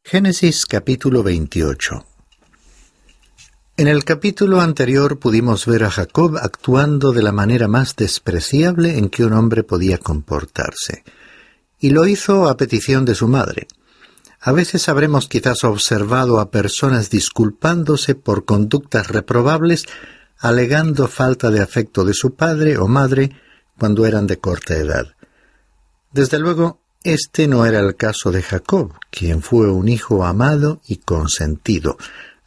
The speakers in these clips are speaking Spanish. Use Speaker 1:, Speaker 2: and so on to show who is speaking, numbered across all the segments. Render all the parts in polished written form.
Speaker 1: Génesis capítulo 28. En el capítulo anterior pudimos ver a Jacob actuando de la manera más despreciable en que un hombre podía comportarse, y lo hizo a petición de su madre. A veces habremos quizás observado a personas disculpándose por conductas reprobables, alegando falta de afecto de su padre o madre cuando eran de corta edad. Desde luego, este no era el caso de Jacob, quien fue un hijo amado y consentido,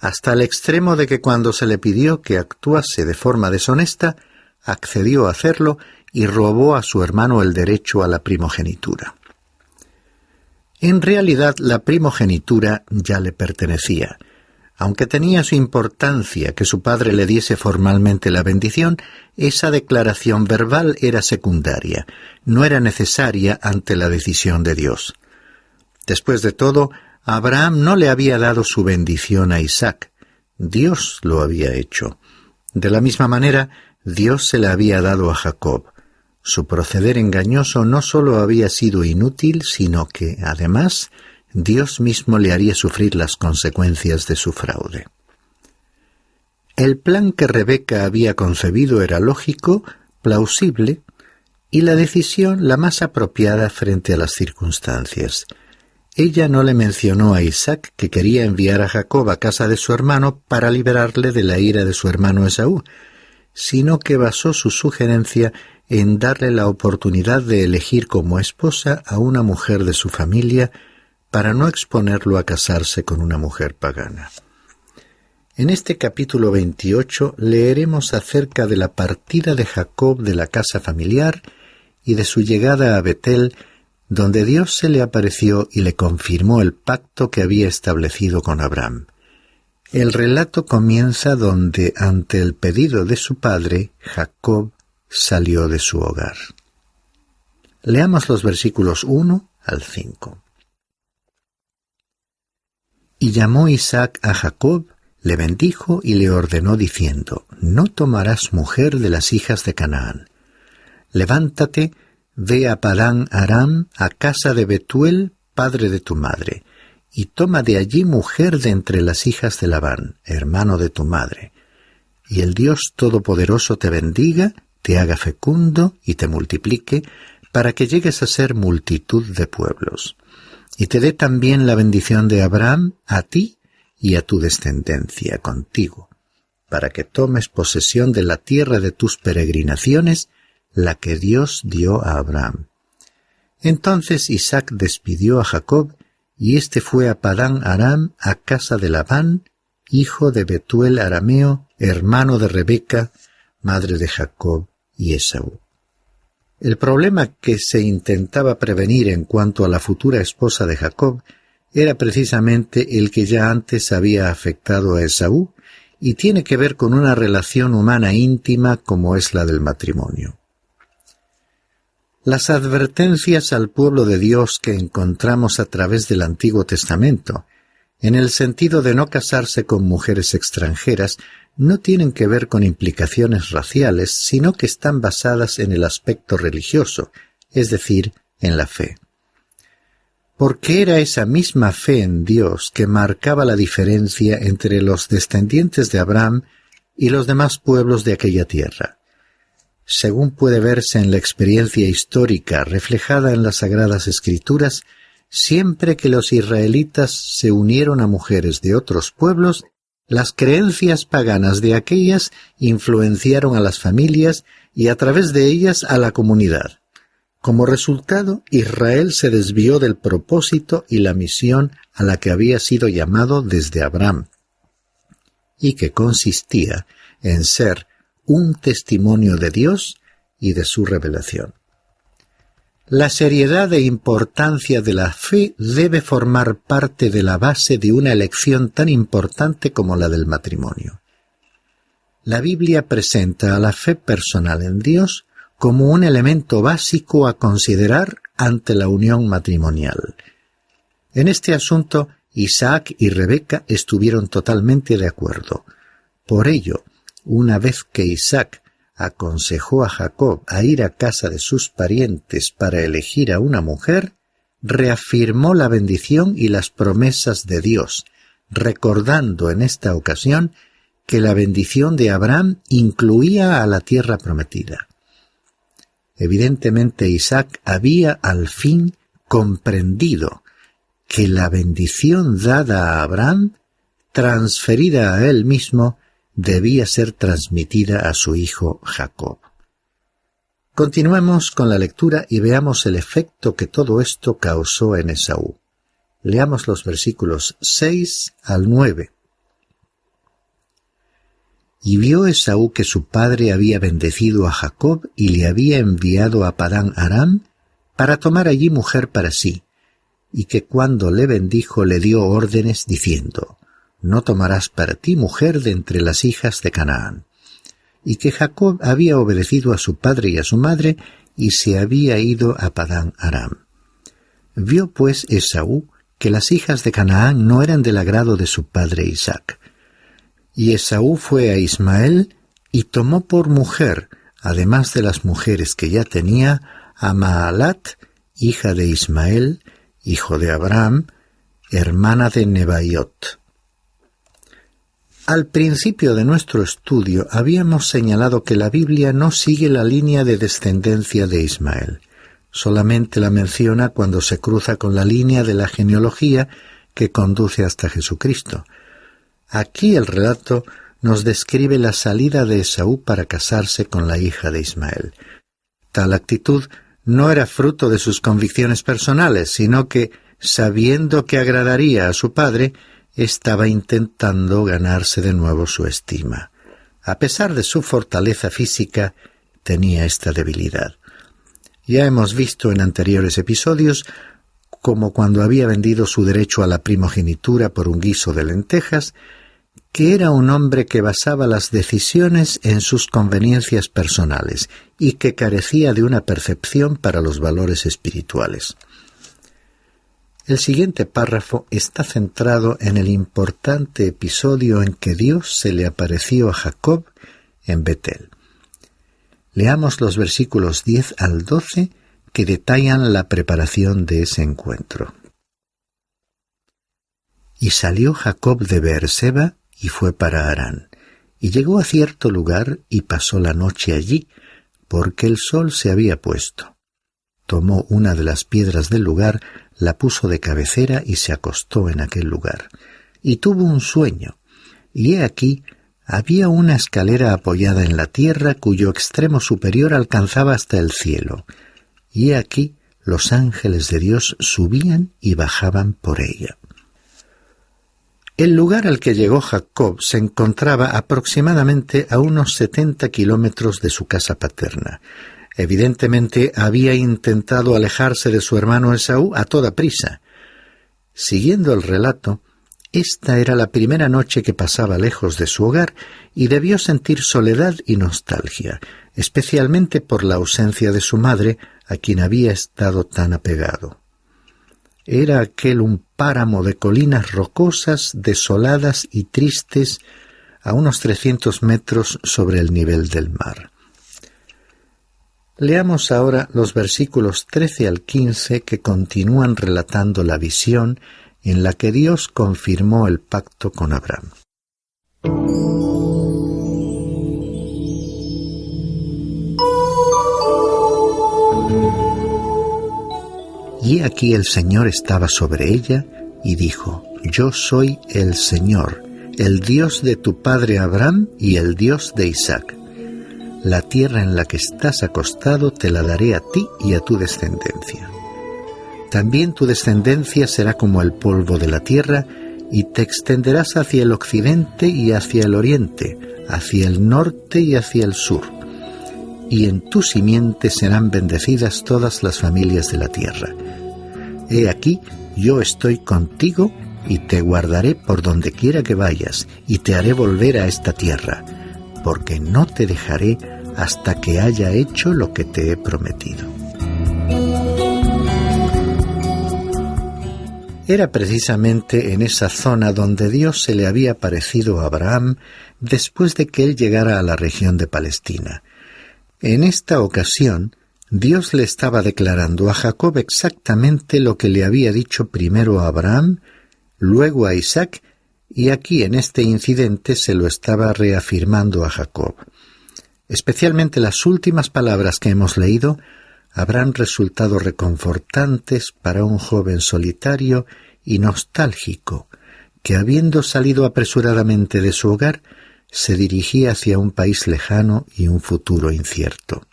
Speaker 1: hasta el extremo de que cuando se le pidió que actuase de forma deshonesta, accedió a hacerlo y robó a su hermano el derecho a la primogenitura. En realidad, la primogenitura ya le pertenecía. Aunque tenía su importancia que su padre le diese formalmente la bendición, esa declaración verbal era secundaria, no era necesaria ante la decisión de Dios. Después de todo, Abraham no le había dado su bendición a Isaac, Dios lo había hecho. De la misma manera, Dios se la había dado a Jacob. Su proceder engañoso no solo había sido inútil, sino que, además, Dios mismo le haría sufrir las consecuencias de su fraude. El plan que Rebeca había concebido era lógico, plausible, y la decisión la más apropiada frente a las circunstancias. Ella no le mencionó a Isaac que quería enviar a Jacob a casa de su hermano para liberarle de la ira de su hermano Esaú, sino que basó su sugerencia en darle la oportunidad de elegir como esposa a una mujer de su familia para no exponerlo a casarse con una mujer pagana. En este capítulo 28 leeremos acerca de la partida de Jacob de la casa familiar y de su llegada a Betel, donde Dios se le apareció y le confirmó el pacto que había establecido con Abraham. El relato comienza donde, ante el pedido de su padre, Jacob salió de su hogar. Leamos los versículos 1 al 5. Y llamó Isaac a Jacob, le bendijo y le ordenó diciendo: No tomarás mujer de las hijas de Canaán. Levántate, ve a Padán Aram, a casa de Betuel, padre de tu madre, y toma de allí mujer de entre las hijas de Labán, hermano de tu madre. Y el Dios Todopoderoso te bendiga, te haga fecundo y te multiplique, para que llegues a ser multitud de pueblos. Y te dé también la bendición de Abraham a ti y a tu descendencia contigo, para que tomes posesión de la tierra de tus peregrinaciones, la que Dios dio a Abraham. Entonces Isaac despidió a Jacob, y éste fue a Padán Aram, a casa de Labán, hijo de Betuel arameo, hermano de Rebeca, madre de Jacob y Esaú. El problema que se intentaba prevenir en cuanto a la futura esposa de Jacob era precisamente el que ya antes había afectado a Esaú y tiene que ver con una relación humana íntima como es la del matrimonio. Las advertencias al pueblo de Dios que encontramos a través del Antiguo Testamento, en el sentido de no casarse con mujeres extranjeras, no tienen que ver con implicaciones raciales, sino que están basadas en el aspecto religioso, es decir, en la fe. Porque era esa misma fe en Dios que marcaba la diferencia entre los descendientes de Abraham y los demás pueblos de aquella tierra. Según puede verse en la experiencia histórica reflejada en las Sagradas Escrituras, siempre que los israelitas se unieron a mujeres de otros pueblos, las creencias paganas de aquellas influenciaron a las familias y a través de ellas a la comunidad. Como resultado, Israel se desvió del propósito y la misión a la que había sido llamado desde Abraham, y que consistía en ser un testimonio de Dios y de su revelación. La seriedad e importancia de la fe debe formar parte de la base de una elección tan importante como la del matrimonio. La Biblia presenta a la fe personal en Dios como un elemento básico a considerar ante la unión matrimonial. En este asunto, Isaac y Rebeca estuvieron totalmente de acuerdo. Por ello, una vez que Isaac aconsejó a Jacob a ir a casa de sus parientes para elegir a una mujer, reafirmó la bendición y las promesas de Dios, recordando en esta ocasión que la bendición de Abraham incluía a la tierra prometida. Evidentemente Isaac había al fin comprendido que la bendición dada a Abraham, transferida a él mismo, debía ser transmitida a su hijo Jacob. Continuemos con la lectura y veamos el efecto que todo esto causó en Esaú. Leamos los versículos 6 al 9. Y vio Esaú que su padre había bendecido a Jacob y le había enviado a Padán Aram para tomar allí mujer para sí, y que cuando le bendijo le dio órdenes diciendo: no tomarás para ti mujer de entre las hijas de Canaán. Y que Jacob había obedecido a su padre y a su madre, y se había ido a Padán Aram. Vio pues Esaú que las hijas de Canaán no eran del agrado de su padre Isaac. Y Esaú fue a Ismael y tomó por mujer, además de las mujeres que ya tenía, a Maalat, hija de Ismael, hijo de Abraham, hermana de Nebaiot. Al principio de nuestro estudio habíamos señalado que la Biblia no sigue la línea de descendencia de Ismael. Solamente la menciona cuando se cruza con la línea de la genealogía que conduce hasta Jesucristo. Aquí el relato nos describe la salida de Esaú para casarse con la hija de Ismael. Tal actitud no era fruto de sus convicciones personales, sino que, sabiendo que agradaría a su padre, estaba intentando ganarse de nuevo su estima. A pesar de su fortaleza física, tenía esta debilidad. Ya hemos visto en anteriores episodios como cuando había vendido su derecho a la primogenitura por un guiso de lentejas, que era un hombre que basaba las decisiones en sus conveniencias personales y que carecía de una percepción para los valores espirituales. El siguiente párrafo está centrado en el importante episodio en que Dios se le apareció a Jacob en Betel. Leamos los versículos 10 al 12 que detallan la preparación de ese encuentro. Y salió Jacob de Beerseba y fue para Harán, y llegó a cierto lugar y pasó la noche allí, porque el sol se había puesto. Tomó una de las piedras del lugar, la puso de cabecera y se acostó en aquel lugar. Y tuvo un sueño, y he aquí, había una escalera apoyada en la tierra cuyo extremo superior alcanzaba hasta el cielo, y he aquí los ángeles de Dios subían y bajaban por ella. El lugar al que llegó Jacob se encontraba aproximadamente a unos 70 kilómetros de su casa paterna. Evidentemente había intentado alejarse de su hermano Esaú a toda prisa. Siguiendo el relato, esta era la primera noche que pasaba lejos de su hogar y debió sentir soledad y nostalgia, especialmente por la ausencia de su madre, a quien había estado tan apegado. Era aquel un páramo de colinas rocosas, desoladas y tristes, a unos 300 metros sobre el nivel del mar. Leamos ahora los versículos 13 al 15 que continúan relatando la visión en la que Dios confirmó el pacto con Abraham. Y aquí el Señor estaba sobre ella y dijo: Yo soy el Señor, el Dios de tu padre Abraham y el Dios de Isaac. La tierra en la que estás acostado te la daré a ti y a tu descendencia. También tu descendencia será como el polvo de la tierra, y te extenderás hacia el occidente y hacia el oriente, hacia el norte y hacia el sur. Y en tu simiente serán bendecidas todas las familias de la tierra. He aquí, yo estoy contigo y te guardaré por donde quiera que vayas, y te haré volver a esta tierra, porque no te dejaré hasta que haya hecho lo que te he prometido. Era precisamente en esa zona donde Dios se le había aparecido a Abraham después de que él llegara a la región de Palestina. En esta ocasión, Dios le estaba declarando a Jacob exactamente lo que le había dicho primero a Abraham, luego a Isaac, y aquí en este incidente se lo estaba reafirmando a Jacob. Especialmente las últimas palabras que hemos leído habrán resultado reconfortantes para un joven solitario y nostálgico, que habiendo salido apresuradamente de su hogar, se dirigía hacia un país lejano y un futuro incierto.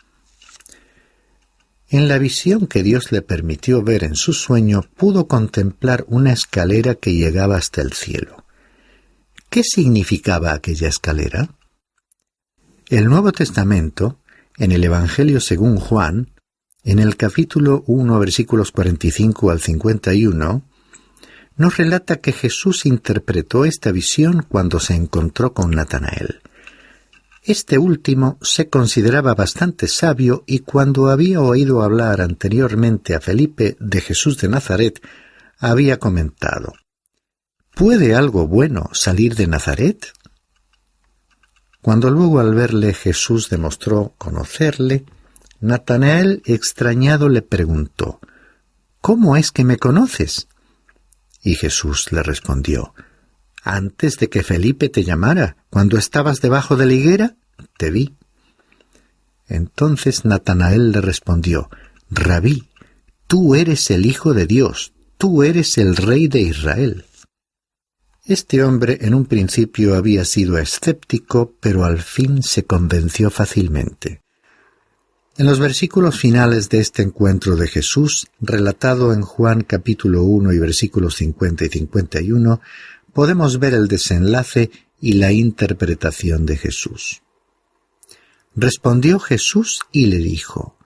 Speaker 1: En la visión que Dios le permitió ver en su sueño, pudo contemplar una escalera que llegaba hasta el cielo. ¿Qué significaba aquella escalera? El Nuevo Testamento, en el Evangelio según Juan, en el capítulo 1, versículos 45 al 51, nos relata que Jesús interpretó esta visión cuando se encontró con Natanael. Este último se consideraba bastante sabio y cuando había oído hablar anteriormente a Felipe de Jesús de Nazaret, había comentado: ¿puede algo bueno salir de Nazaret? Cuando luego al verle Jesús demostró conocerle, Natanael extrañado le preguntó: ¿cómo es que me conoces? Y Jesús le respondió: antes de que Felipe te llamara, cuando estabas debajo de la higuera, te vi. Entonces Natanael le respondió: Rabí, tú eres el Hijo de Dios, tú eres el Rey de Israel. Este hombre en un principio había sido escéptico, pero al fin se convenció fácilmente. En los versículos finales de este encuentro de Jesús, relatado en Juan capítulo 1 y versículos 50 y 51, podemos ver el desenlace y la interpretación de Jesús. Respondió Jesús y le dijo: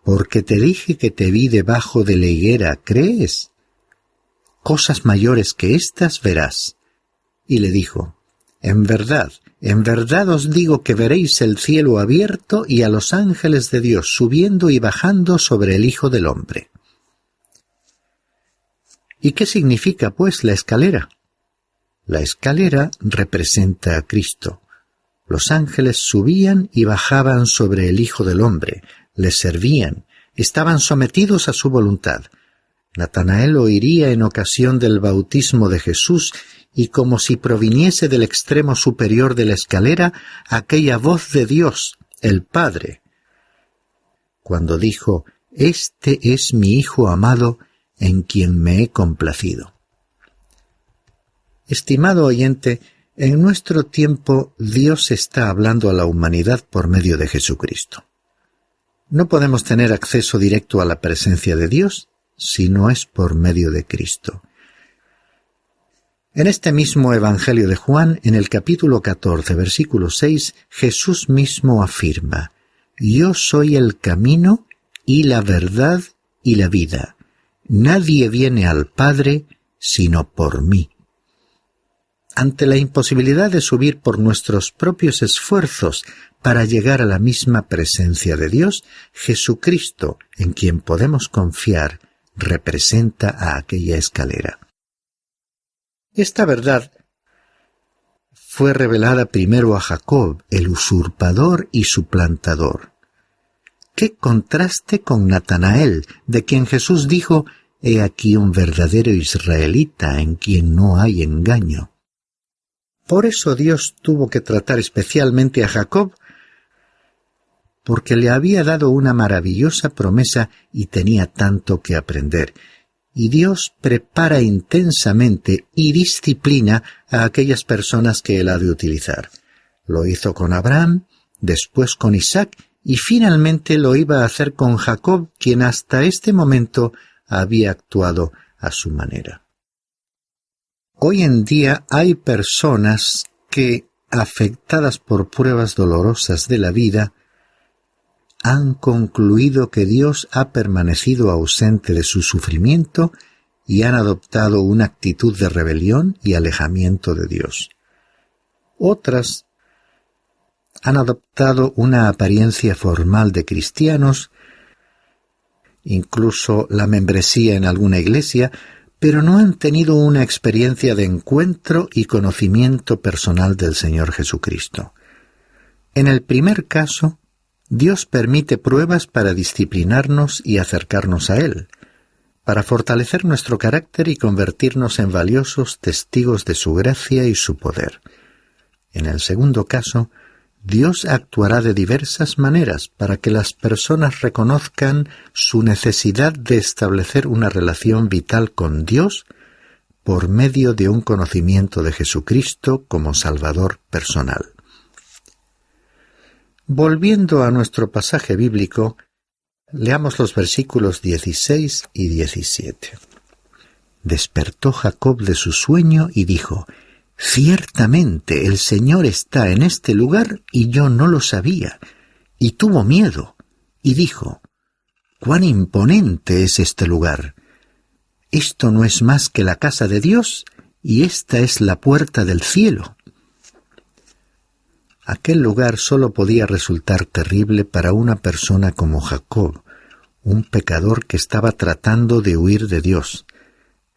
Speaker 1: porque te dije que te vi debajo de la higuera, ¿crees? Cosas mayores que estas verás. Y le dijo: en verdad os digo que veréis el cielo abierto y a los ángeles de Dios subiendo y bajando sobre el Hijo del Hombre. ¿Y qué significa, pues, la escalera? La escalera representa a Cristo. Los ángeles subían y bajaban sobre el Hijo del Hombre, le servían, estaban sometidos a su voluntad. Natanael oiría en ocasión del bautismo de Jesús y como si proviniese del extremo superior de la escalera aquella voz de Dios, el Padre, cuando dijo: «Este es mi Hijo amado, en quien me he complacido». Estimado oyente, en nuestro tiempo Dios está hablando a la humanidad por medio de Jesucristo. No podemos tener acceso directo a la presencia de Dios si no es por medio de Cristo. En este mismo Evangelio de Juan, en el capítulo 14, versículo 6, Jesús mismo afirma: «Yo soy el camino y la verdad y la vida. Nadie viene al Padre sino por mí». Ante la imposibilidad de subir por nuestros propios esfuerzos para llegar a la misma presencia de Dios, Jesucristo, en quien podemos confiar, representa a aquella escalera. Esta verdad fue revelada primero a Jacob, el usurpador y suplantador. ¡Qué contraste con Natanael, de quien Jesús dijo: «He aquí un verdadero israelita en quien no hay engaño»! Por eso Dios tuvo que tratar especialmente a Jacob, porque le había dado una maravillosa promesa y tenía tanto que aprender. Y Dios prepara intensamente y disciplina a aquellas personas que Él ha de utilizar. Lo hizo con Abraham, después con Isaac, y finalmente lo iba a hacer con Jacob, quien hasta este momento había actuado a su manera. Hoy en día hay personas que, afectadas por pruebas dolorosas de la vida, han concluido que Dios ha permanecido ausente de su sufrimiento y han adoptado una actitud de rebelión y alejamiento de Dios. Otras han adoptado una apariencia formal de cristianos, incluso la membresía en alguna iglesia, pero no han tenido una experiencia de encuentro y conocimiento personal del Señor Jesucristo. En el primer caso, Dios permite pruebas para disciplinarnos y acercarnos a Él, para fortalecer nuestro carácter y convertirnos en valiosos testigos de su gracia y su poder. En el segundo caso, Dios actuará de diversas maneras para que las personas reconozcan su necesidad de establecer una relación vital con Dios por medio de un conocimiento de Jesucristo como Salvador personal. Volviendo a nuestro pasaje bíblico, leamos los versículos 16 y 17. Despertó Jacob de su sueño y dijo: «Ciertamente el Señor está en este lugar y yo no lo sabía». Y tuvo miedo y dijo: «¿Cuán imponente es este lugar? Esto no es más que la casa de Dios y esta es la puerta del cielo». Aquel lugar solo podía resultar terrible para una persona como Jacob, un pecador que estaba tratando de huir de Dios.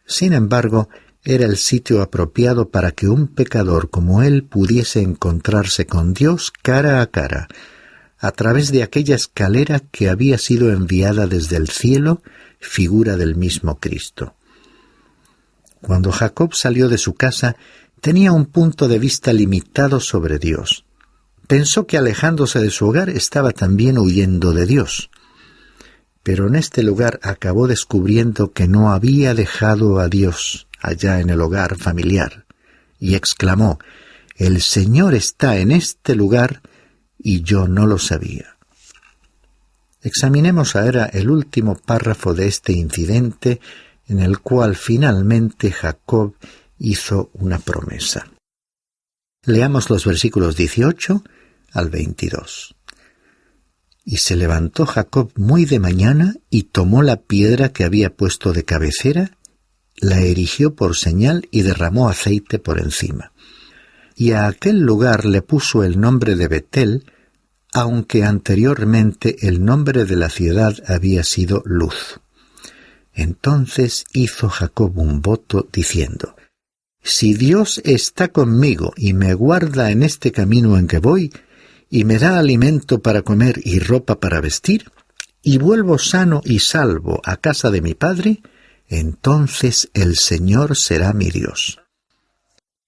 Speaker 1: Sin embargo, era el sitio apropiado para que un pecador como él pudiese encontrarse con Dios cara a cara, a través de aquella escalera que había sido enviada desde el cielo, figura del mismo Cristo. Cuando Jacob salió de su casa, tenía un punto de vista limitado sobre Dios. Pensó que alejándose de su hogar estaba también huyendo de Dios. Pero en este lugar acabó descubriendo que no había dejado a Dios allá en el hogar familiar, y exclamó: «El Señor está en este lugar y yo no lo sabía». Examinemos ahora el último párrafo de este incidente, en el cual finalmente Jacob hizo una promesa. Leamos los versículos 18 al 22. «Y se levantó Jacob muy de mañana y tomó la piedra que había puesto de cabecera, la erigió por señal y derramó aceite por encima. Y a aquel lugar le puso el nombre de Betel, aunque anteriormente el nombre de la ciudad había sido Luz. Entonces hizo Jacob un voto diciendo: «Si Dios está conmigo y me guarda en este camino en que voy, y me da alimento para comer y ropa para vestir, y vuelvo sano y salvo a casa de mi padre, entonces el Señor será mi Dios.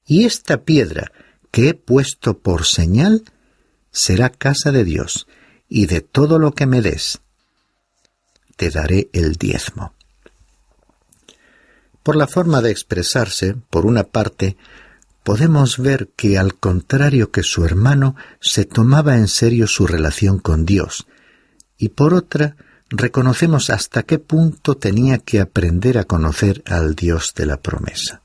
Speaker 1: Y esta piedra que he puesto por señal será casa de Dios, y de todo lo que me des, te daré el diezmo». Por la forma de expresarse, por una parte, podemos ver que, al contrario que su hermano, se tomaba en serio su relación con Dios, y por otra, reconocemos hasta qué punto tenía que aprender a conocer al Dios de la promesa.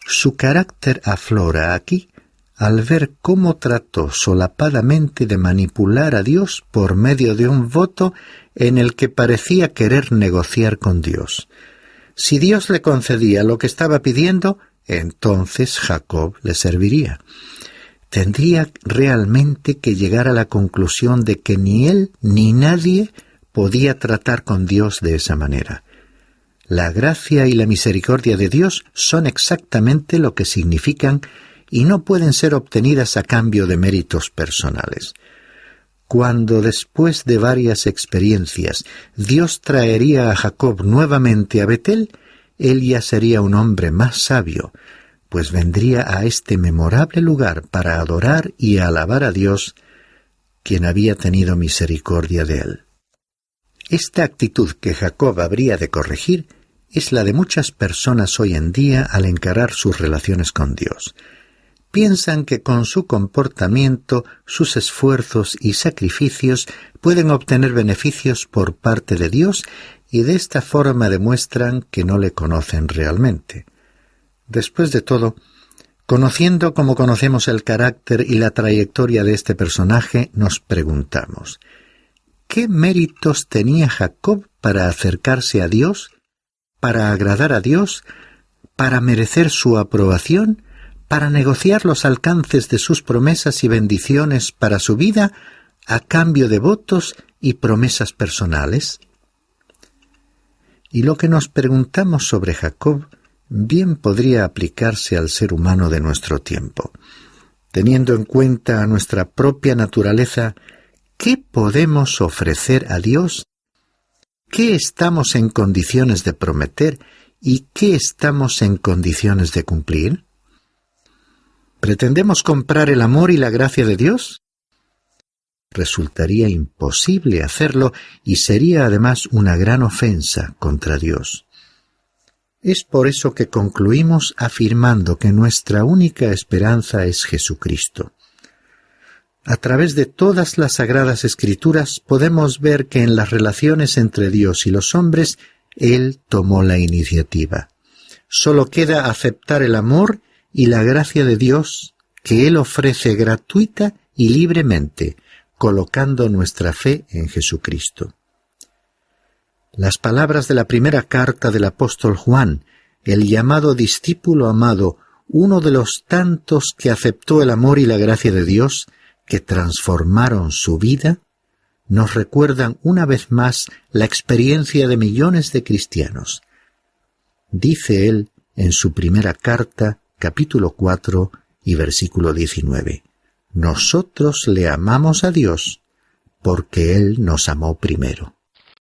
Speaker 1: Su carácter aflora aquí al ver cómo trató solapadamente de manipular a Dios por medio de un voto en el que parecía querer negociar con Dios. Si Dios le concedía lo que estaba pidiendo, entonces Jacob le serviría. Tendría realmente que llegar a la conclusión de que ni él ni nadie podía tratar con Dios de esa manera. La gracia y la misericordia de Dios son exactamente lo que significan y no pueden ser obtenidas a cambio de méritos personales. Cuando después de varias experiencias Dios traería a Jacob nuevamente a Betel, él ya sería un hombre más sabio, pues vendría a este memorable lugar para adorar y alabar a Dios, quien había tenido misericordia de él. Esta actitud que Jacob habría de corregir es la de muchas personas hoy en día al encarar sus relaciones con Dios. Piensan que con su comportamiento, sus esfuerzos y sacrificios pueden obtener beneficios por parte de Dios y de esta forma demuestran que no le conocen realmente. Después de todo, conociendo como conocemos el carácter y la trayectoria de este personaje, nos preguntamos: ¿qué méritos tenía Jacob para acercarse a Dios, para agradar a Dios, para merecer su aprobación, para negociar los alcances de sus promesas y bendiciones para su vida a cambio de votos y promesas personales? Y lo que nos preguntamos sobre Jacob bien podría aplicarse al ser humano de nuestro tiempo. Teniendo en cuenta nuestra propia naturaleza, ¿qué podemos ofrecer a Dios? ¿Qué estamos en condiciones de prometer y qué estamos en condiciones de cumplir? ¿Pretendemos comprar el amor y la gracia de Dios? Resultaría imposible hacerlo y sería además una gran ofensa contra Dios. Es por eso que concluimos afirmando que nuestra única esperanza es Jesucristo. A través de todas las Sagradas Escrituras podemos ver que en las relaciones entre Dios y los hombres, Él tomó la iniciativa. Solo queda aceptar el amor y la gracia de Dios que Él ofrece gratuita y libremente, colocando nuestra fe en Jesucristo. Las palabras de la primera carta del apóstol Juan, el llamado discípulo amado, uno de los tantos que aceptó el amor y la gracia de Dios, que transformaron su vida, nos recuerdan una vez más la experiencia de millones de cristianos. Dice él en su primera carta, capítulo 4 y versículo 19, «Nosotros le amamos a Dios porque Él nos amó primero».